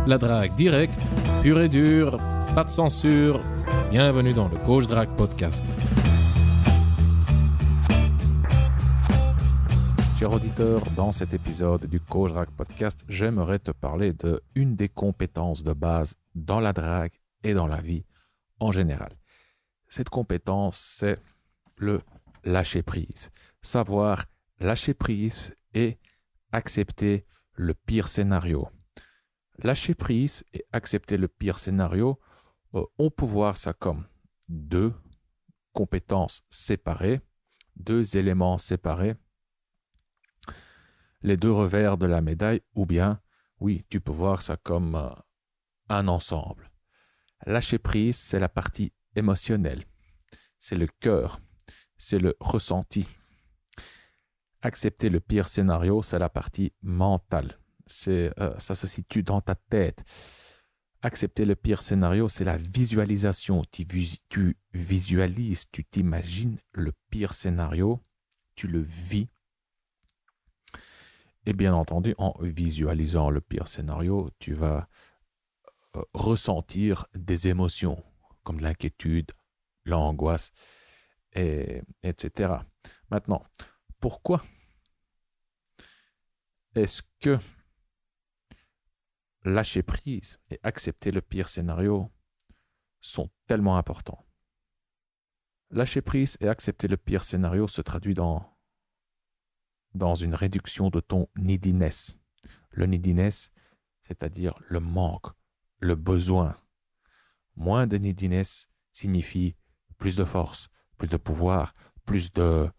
La drague directe, pure et dure, pas de censure. Bienvenue dans le Coach Drague Podcast. Cher auditeur, dans cet épisode du Coach Drague Podcast, j'aimerais te parler de une des compétences de base dans la drague et dans la vie en général. Cette compétence, c'est le lâcher prise. Savoir lâcher prise et accepter le pire scénario. Lâcher prise et accepter le pire scénario, on peut voir ça comme deux compétences séparées, deux éléments séparés, les deux revers de la médaille, ou bien, oui, tu peux voir ça comme un ensemble. Lâcher prise, c'est la partie émotionnelle, c'est le cœur, c'est le ressenti. Accepter le pire scénario, c'est la partie mentale. Ça se situe dans ta tête. Accepter le pire scénario, c'est la visualisation. Tu visualises, tu t'imagines le pire scénario, tu le vis. Et bien entendu, en visualisant le pire scénario, tu vas ressentir des émotions comme l'inquiétude, l'angoisse, etc. Maintenant, pourquoi est-ce que lâcher prise et accepter le pire scénario sont tellement importants? Lâcher prise et accepter le pire scénario se traduit dans une réduction de ton neediness. Le neediness, c'est-à-dire le manque, le besoin. Moins de neediness signifie plus de force, plus de pouvoir, plus de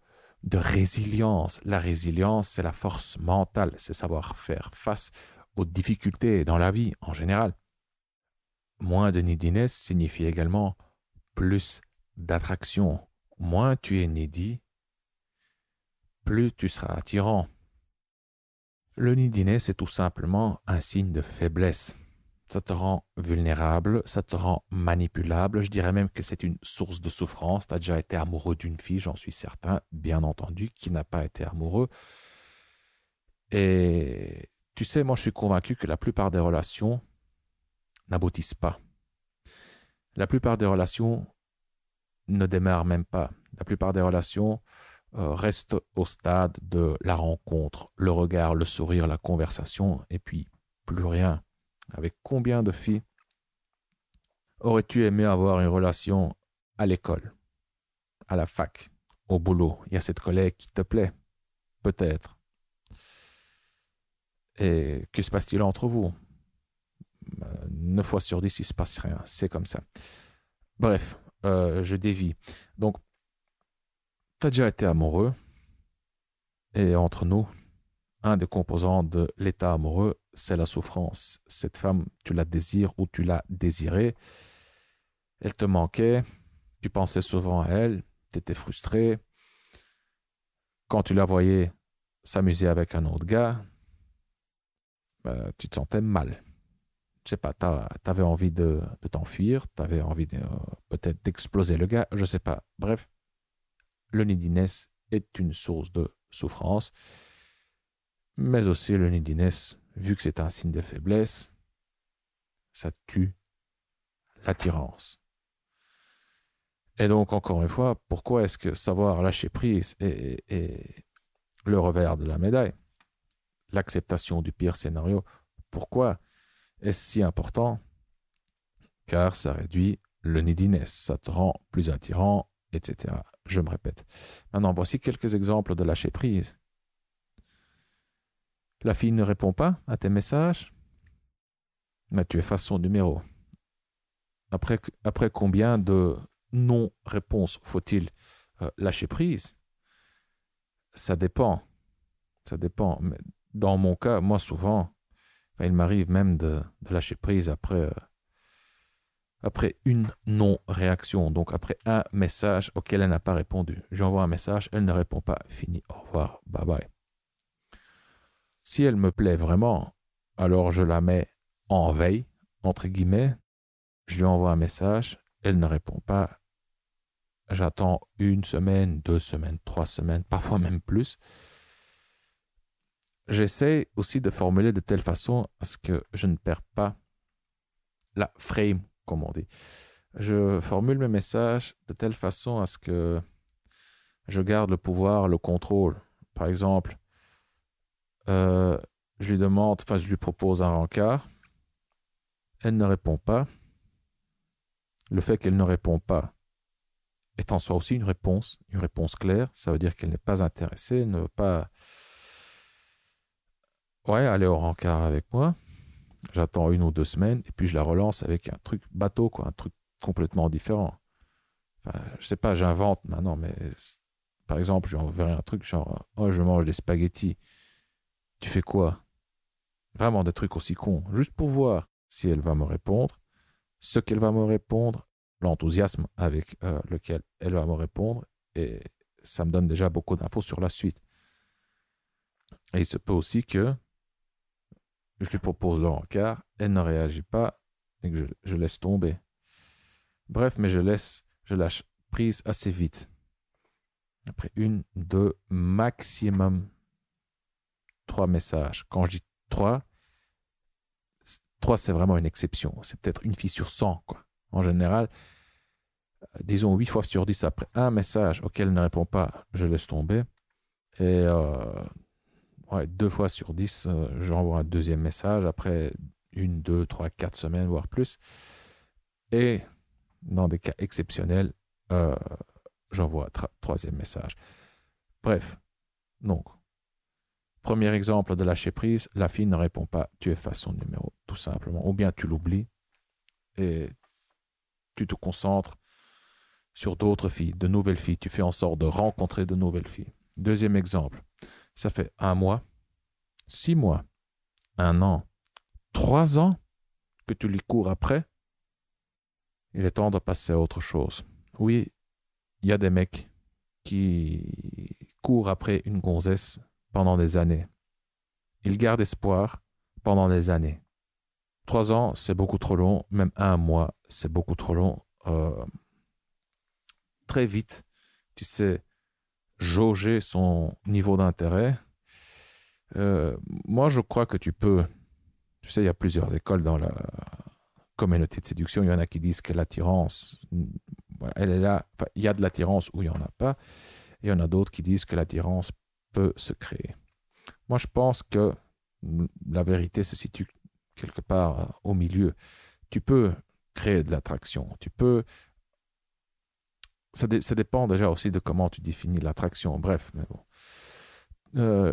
résilience. La résilience, c'est la force mentale, c'est savoir faire face aux difficultés dans la vie en général. Moins de neediness signifie également plus d'attraction. Moins tu es needy, plus tu seras attirant. Le neediness est tout simplement un signe de faiblesse. Ça te rend vulnérable, ça te rend manipulable. Je dirais même que c'est une source de souffrance. Tu as déjà été amoureux d'une fille, j'en suis certain, bien entendu, qui n'a pas été amoureux. Et tu sais, moi je suis convaincu que la plupart des relations n'aboutissent pas. La plupart des relations ne démarrent même pas. La plupart des relations restent au stade de la rencontre, le regard, le sourire, la conversation, et puis plus rien. Avec combien de filles aurais-tu aimé avoir une relation à l'école, à la fac, au boulot? Il y a cette collègue qui te plaît, peut-être. Et que se passe-t-il entre vous? 9 fois sur 10, il ne se passe rien. C'est comme ça. Bref, je dévie. Donc, tu as déjà été amoureux. Et entre nous, un des composants de l'état amoureux, c'est la souffrance. Cette femme, tu la désires ou tu l'as désirée. Elle te manquait. Tu pensais souvent à elle. Tu étais frustré. Quand tu la voyais s'amuser avec un autre gars, tu te sentais mal. Je sais pas, tu avais envie de t'enfuir, tu avais envie peut-être d'exploser le gars, je sais pas. Bref, le neediness est une source de souffrance, mais aussi le neediness, vu que c'est un signe de faiblesse, ça tue l'attirance. Et donc, encore une fois, pourquoi est-ce que savoir lâcher prise est le revers de la médaille? L'acceptation du pire scénario. Pourquoi est-ce si important? Car ça réduit le neediness, ça te rend plus attirant, etc. Je me répète. Maintenant, voici quelques exemples de lâcher prise. La fille ne répond pas à tes messages, mais tu effaces son numéro. Après combien de non-réponses faut-il lâcher prise? Ça dépend. Ça dépend. Mais dans mon cas, moi souvent, il m'arrive même de lâcher prise après une non-réaction, donc après un message auquel elle n'a pas répondu. J'envoie un message, elle ne répond pas, fini, au revoir, bye bye. Si elle me plaît vraiment, alors je la mets en veille, entre guillemets, je lui envoie un message, elle ne répond pas, j'attends 1 semaine, 2 semaines, 3 semaines, parfois même plus. J'essaie aussi de formuler de telle façon à ce que je ne perds pas la frame, comme on dit. Je formule mes messages de telle façon à ce que je garde le pouvoir, le contrôle. Par exemple, euh, je lui propose un rencard, elle ne répond pas. Le fait qu'elle ne répond pas est en soi aussi une réponse claire. Ça veut dire qu'elle n'est pas intéressée, elle ne veut pas aller au rencard avec moi. J'attends 1 ou 2 semaines et puis je la relance avec un truc bateau, quoi, un truc complètement différent. Enfin, je sais pas, j'invente maintenant, mais par exemple, je lui enverrai un truc genre, oh, je mange des spaghettis. Tu fais quoi? Vraiment des trucs aussi cons, juste pour voir si elle va me répondre, ce qu'elle va me répondre, l'enthousiasme avec lequel elle va me répondre, et ça me donne déjà beaucoup d'infos sur la suite. Et il se peut aussi que je lui propose le rencard, elle ne réagit pas et que je laisse tomber. Bref, mais je lâche prise assez vite. Après 1, 2, maximum 3 messages. Quand je dis 3 c'est vraiment une exception. C'est peut-être une fille sur 100, quoi. En général, disons 8 fois sur 10 après un message auquel elle ne répond pas, je laisse tomber. Et 2 fois sur 10, j'envoie un deuxième message après 1, 2, 3, 4 semaines, voire plus. Et dans des cas exceptionnels, j'envoie un troisième message. Bref, donc, premier exemple de lâcher prise, la fille ne répond pas, tu effaces son numéro, tout simplement. Ou bien tu l'oublies et tu te concentres sur d'autres filles, de nouvelles filles. Tu fais en sorte de rencontrer de nouvelles filles. Deuxième exemple, ça fait 1 mois, 6 mois, 1 an, 3 ans que tu lui cours après. Il est temps de passer à autre chose. Oui, il y a des mecs qui courent après une gonzesse pendant des années. Ils gardent espoir pendant des années. 3 ans, c'est beaucoup trop long. Même 1 mois, c'est beaucoup trop long. Très vite, tu sais jauger son niveau d'intérêt. Moi, je crois que tu peux. Tu sais, il y a plusieurs écoles dans la communauté de séduction. Il y en a qui disent que l'attirance, voilà, elle est là. Enfin, il y a de l'attirance où il n'y en a pas. Et il y en a d'autres qui disent que l'attirance peut se créer. Moi, je pense que la vérité se situe quelque part au milieu. Tu peux créer de l'attraction. Tu peux. Ça dépend déjà aussi de comment tu définis l'attraction. Bref, mais bon.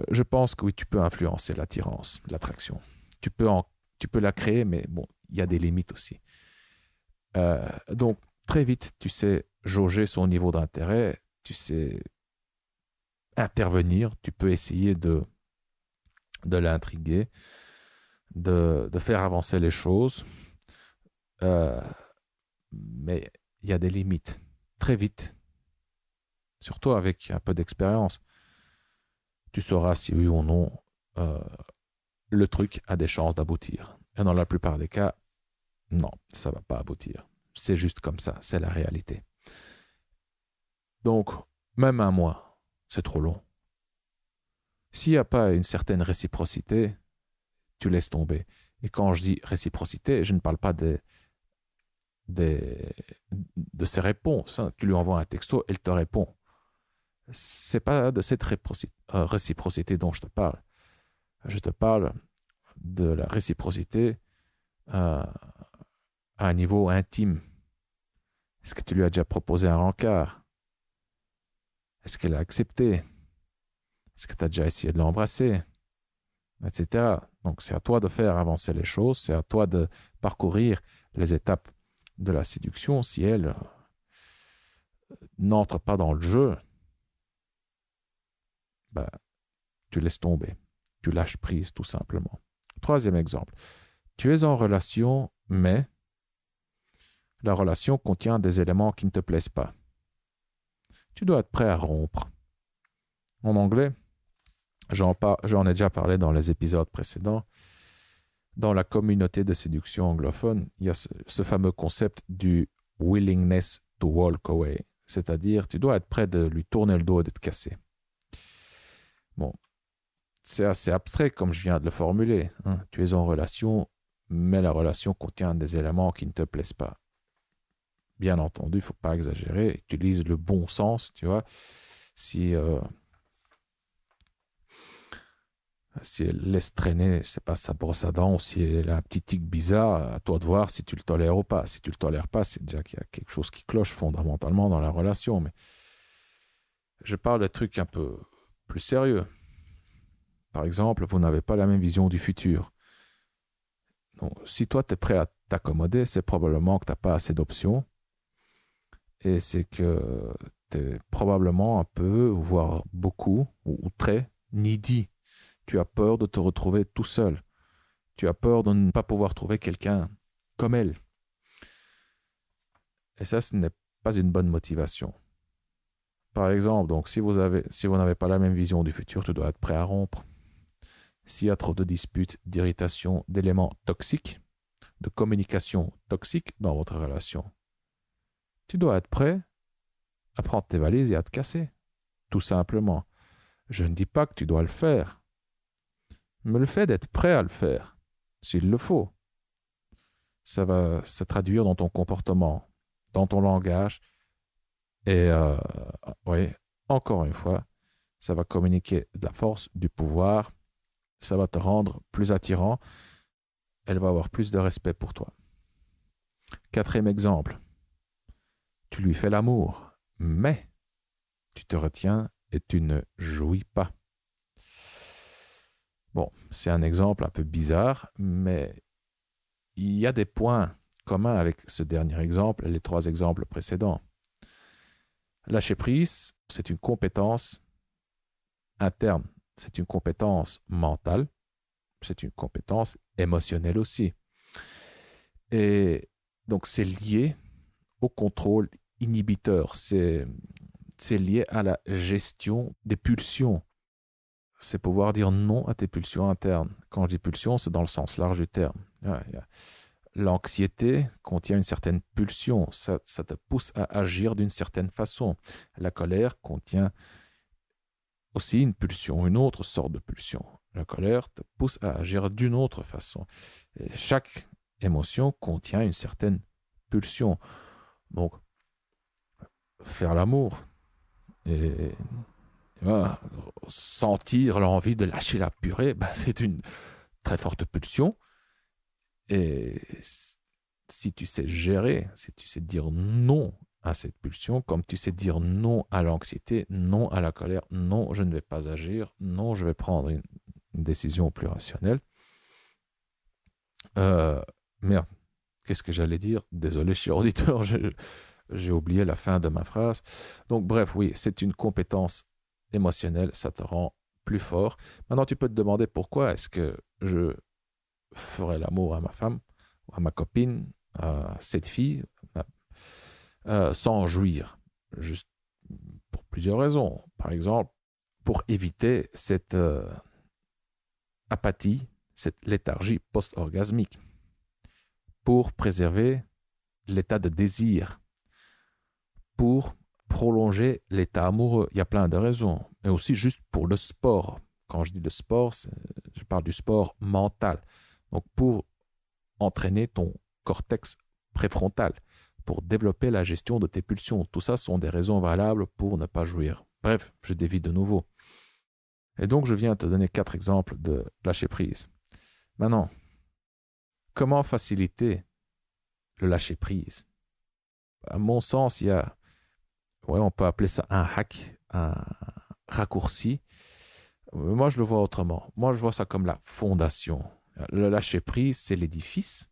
Je pense que oui, tu peux influencer l'attirance, l'attraction. Tu peux la créer, mais bon, il y a des limites aussi. Donc, très vite, tu sais jauger son niveau d'intérêt, tu sais intervenir, tu peux essayer de l'intriguer, de faire avancer les choses, euh, mais il y a des limites. Très vite, surtout avec un peu d'expérience, tu sauras si oui ou non euh, le truc a des chances d'aboutir. Et dans la plupart des cas, non, ça ne va pas aboutir. C'est juste comme ça, c'est la réalité. Donc, même 1 mois, c'est trop long. S'il n'y a pas une certaine réciprocité, tu laisses tomber. Et quand je dis réciprocité, je ne parle pas des, de ses réponses. Hein. Tu lui envoies un texto, elle te répond. C'est pas de cette réciprocité dont je te parle. Je te parle de la réciprocité à un niveau intime. Est-ce que tu lui as déjà proposé un rencard? Est-ce qu'elle a accepté? Est-ce que tu as déjà essayé de l'embrasser? Etc. Donc c'est à toi de faire avancer les choses, c'est à toi de parcourir les étapes de la séduction. Si elle n'entre pas dans le jeu, bah, tu laisses tomber, tu lâches prise tout simplement. Troisième exemple, tu es en relation, mais la relation contient des éléments qui ne te plaisent pas. Tu dois être prêt à rompre. En anglais, j'en ai déjà parlé dans les épisodes précédents. Dans la communauté de séduction anglophone, il y a ce fameux concept du willingness to walk away. C'est-à-dire, tu dois être prêt de lui tourner le dos et de te casser. Bon, c'est assez abstrait comme je viens de le formuler. Hein. Tu es en relation, mais la relation contient des éléments qui ne te plaisent pas. Bien entendu, il ne faut pas exagérer, utilise le bon sens, tu vois. Si, si elle laisse traîner, je sais pas, sa brosse à dents, ou si elle a un petit tic bizarre, à toi de voir si tu le tolères ou pas. Si tu le tolères pas, c'est déjà qu'il y a quelque chose qui cloche fondamentalement dans la relation. Mais je parle de trucs un peu plus sérieux. Par exemple, vous n'avez pas la même vision du futur. Donc, si toi, tu es prêt à t'accommoder, c'est probablement que tu n'as pas assez d'options. Et c'est que tu es probablement un peu, voire beaucoup, ou très, needy. Tu as peur de te retrouver tout seul. Tu as peur de ne pas pouvoir trouver quelqu'un comme elle. Et ça, ce n'est pas une bonne motivation. Par exemple, donc, si vous n'avez pas la même vision du futur, tu dois être prêt à rompre. S'il y a trop de disputes, d'irritations, d'éléments toxiques, de communication toxique dans votre relation, tu dois être prêt à prendre tes valises et à te casser. Tout simplement. Je ne dis pas que tu dois le faire, mais le fait d'être prêt à le faire, s'il le faut, ça va se traduire dans ton comportement, dans ton langage, et oui, encore une fois, ça va communiquer de la force, du pouvoir, ça va te rendre plus attirant, elle va avoir plus de respect pour toi. Quatrième exemple, tu lui fais l'amour, mais tu te retiens et tu ne jouis pas. Bon, c'est un exemple un peu bizarre, mais il y a des points communs avec ce dernier exemple et les trois exemples précédents. Lâcher prise, c'est une compétence interne, c'est une compétence mentale, c'est une compétence émotionnelle aussi. Et donc c'est lié au contrôle inhibiteur, c'est lié à la gestion des pulsions. C'est pouvoir dire non à tes pulsions internes. Quand je dis pulsions, c'est dans le sens large du terme. L'anxiété contient une certaine pulsion, ça te pousse à agir d'une certaine façon. La colère contient aussi une pulsion, une autre sorte de pulsion. La colère te pousse à agir d'une autre façon. Et chaque émotion contient une certaine pulsion. Donc, faire l'amour et sentir l'envie de lâcher la purée, ben, c'est une très forte pulsion. Et si tu sais gérer, si tu sais dire non à cette pulsion, comme tu sais dire non à l'anxiété, non à la colère, non, je ne vais pas agir, non, je vais prendre une décision plus rationnelle. Merde, qu'est-ce que j'allais dire? Désolé, cher auditeur, j'ai oublié la fin de ma phrase. Donc bref, oui, c'est une compétence émotionnelle, ça te rend plus fort. Maintenant, tu peux te demander pourquoi est-ce que je ferais l'amour à ma femme, à ma copine, à cette fille, sans en jouir. Juste pour plusieurs raisons. Par exemple, pour éviter cette apathie, cette léthargie post-orgasmique. Pour préserver l'état de désir. Pour prolonger l'état amoureux. Il y a plein de raisons. Mais aussi juste pour le sport. Quand je dis le sport, je parle du sport mental. Donc pour entraîner ton cortex préfrontal, pour développer la gestion de tes pulsions. Tout ça sont des raisons valables pour ne pas jouir. Bref, je dévie de nouveau. Et donc, je viens te donner 4 exemples de lâcher prise. Maintenant, comment faciliter le lâcher prise? À mon sens, il y a, on peut appeler ça un hack, un raccourci. Moi, je le vois autrement. Moi, je vois ça comme la fondation. Le lâcher prise, c'est l'édifice.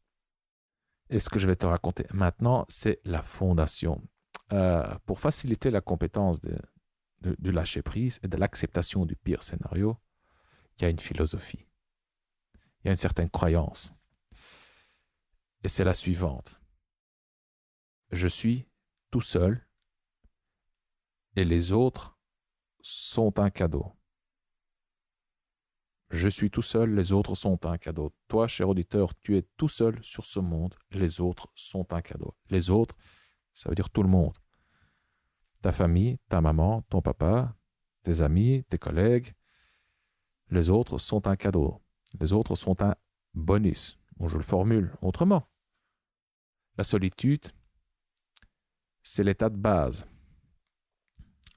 Et ce que je vais te raconter maintenant, c'est la fondation. Pour faciliter la compétence du lâcher prise et de l'acceptation du pire scénario, il y a une philosophie. Il y a une certaine croyance. Et c'est la suivante. Je suis tout seul et les autres sont un cadeau. Je suis tout seul, les autres sont un cadeau. Toi, cher auditeur, tu es tout seul sur ce monde, les autres sont un cadeau. Les autres, ça veut dire tout le monde. Ta famille, ta maman, ton papa, tes amis, tes collègues, les autres sont un cadeau. Les autres sont un bonus. Bon, je le formule autrement. La solitude, c'est l'état de base.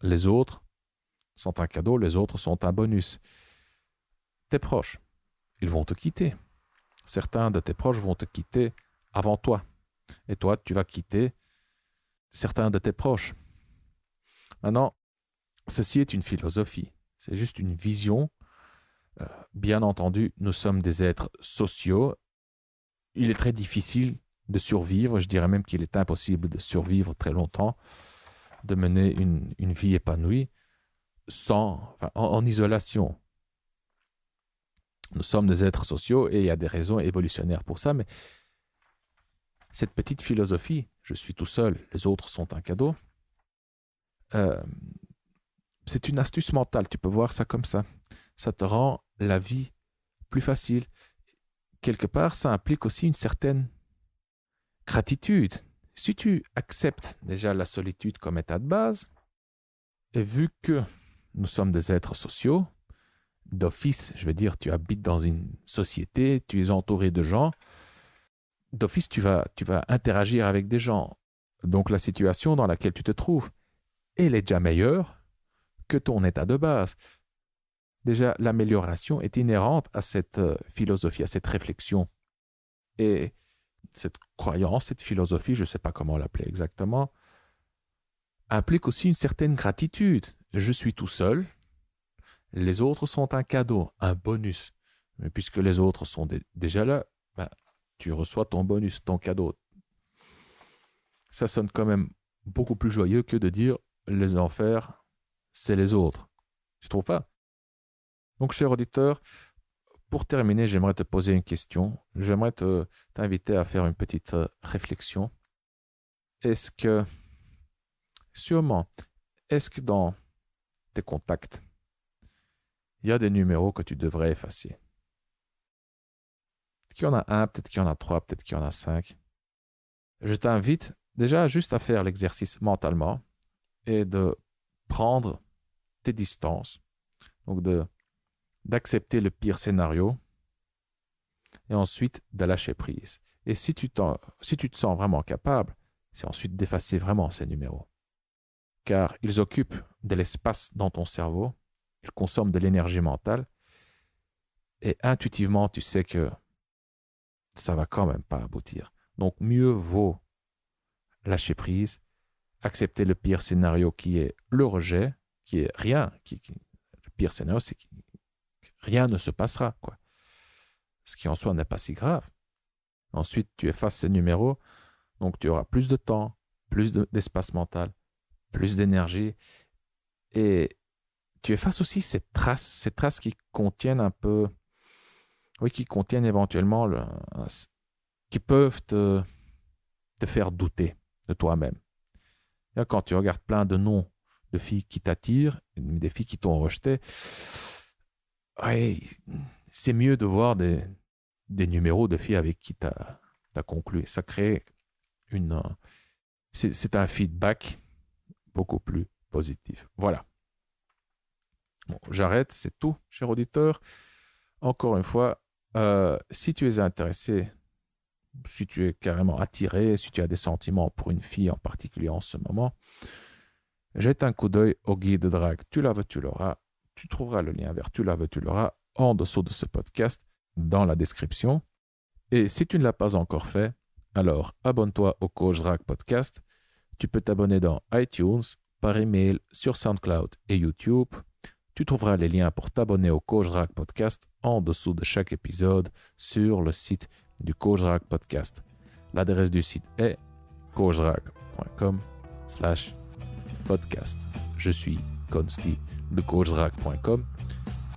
Les autres sont un cadeau, les autres sont un bonus. Tes proches, ils vont te quitter. Certains de tes proches vont te quitter avant toi. Et toi, tu vas quitter certains de tes proches. Maintenant, ceci est une philosophie. C'est juste une vision. Bien entendu, nous sommes des êtres sociaux. Il est très difficile de survivre. Je dirais même qu'il est impossible de survivre très longtemps, de mener une vie épanouie en isolation. Nous sommes des êtres sociaux et il y a des raisons évolutionnaires pour ça, mais cette petite philosophie, je suis tout seul, les autres sont un cadeau, c'est une astuce mentale, tu peux voir ça comme ça. Ça te rend la vie plus facile. Quelque part, ça implique aussi une certaine gratitude. Si tu acceptes déjà la solitude comme état de base, et vu que nous sommes des êtres sociaux, d'office, je veux dire, tu habites dans une société, tu es entouré de gens, d'office, tu vas interagir avec des gens. Donc la situation dans laquelle tu te trouves, elle est déjà meilleure que ton état de base. Déjà, l'amélioration est inhérente à cette philosophie, à cette réflexion. Et cette croyance, cette philosophie, je ne sais pas comment l'appeler exactement, implique aussi une certaine gratitude. Je suis tout seul, les autres sont un cadeau, un bonus. Mais puisque les autres sont déjà là, ben, tu reçois ton bonus, ton cadeau. Ça sonne quand même beaucoup plus joyeux que de dire les enfers, c'est les autres. Tu trouves pas? Donc, cher auditeur, pour terminer, j'aimerais te poser une question. J'aimerais t'inviter à faire une petite réflexion. Est-ce que dans tes contacts, il y a des numéros que tu devrais effacer? Peut-être qu'il y en a un, peut-être qu'il y en a 3, peut-être qu'il y en a 5. Je t'invite déjà juste à faire l'exercice mentalement et de prendre tes distances. Donc d'accepter le pire scénario et ensuite de lâcher prise. Et si tu te sens vraiment capable, c'est ensuite d'effacer vraiment ces numéros. Car ils occupent de l'espace dans ton cerveau, ils consomment de l'énergie mentale et intuitivement, tu sais que ça va quand même pas aboutir. Donc, mieux vaut lâcher prise, accepter le pire scénario qui est le rejet, qui est rien. Le pire scénario, c'est que rien ne se passera, quoi. Ce qui en soi n'est pas si grave. Ensuite, tu effaces ces numéros, donc tu auras plus de temps, plus d'espace mental, plus d'énergie, et tu effaces aussi ces traces qui contiennent un peu, oui, qui contiennent éventuellement, qui peuvent te faire douter de toi-même. Là, quand tu regardes plein de noms de filles qui t'attirent, des filles qui t'ont rejeté, ouais, c'est mieux de voir des numéros de filles avec qui tu as conclu. Ça crée c'est un feedback beaucoup plus positif. Voilà. Bon, j'arrête, c'est tout, cher auditeur. Encore une fois, si tu es intéressé, si tu es carrément attiré, si tu as des sentiments pour une fille en particulier en ce moment, jette un coup d'œil au guide de drague. Tu la veux, tu l'auras. Tu trouveras le lien vers Tu la veux, tu l'auras en dessous de ce podcast, dans la description. Et si tu ne l'as pas encore fait, alors abonne-toi au Coach Drague Podcast. Tu peux t'abonner dans iTunes, par email, sur SoundCloud et YouTube. Tu trouveras les liens pour t'abonner au Coach Drague Podcast en dessous de chaque épisode sur le site du Coach Drague Podcast. L'adresse du site est coachdrague.com/podcast. Je suis Consti de coachdrague.com.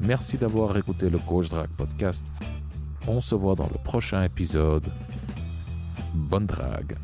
Merci d'avoir écouté le Coach Drague Podcast. On se voit dans le prochain épisode. Bonne drague.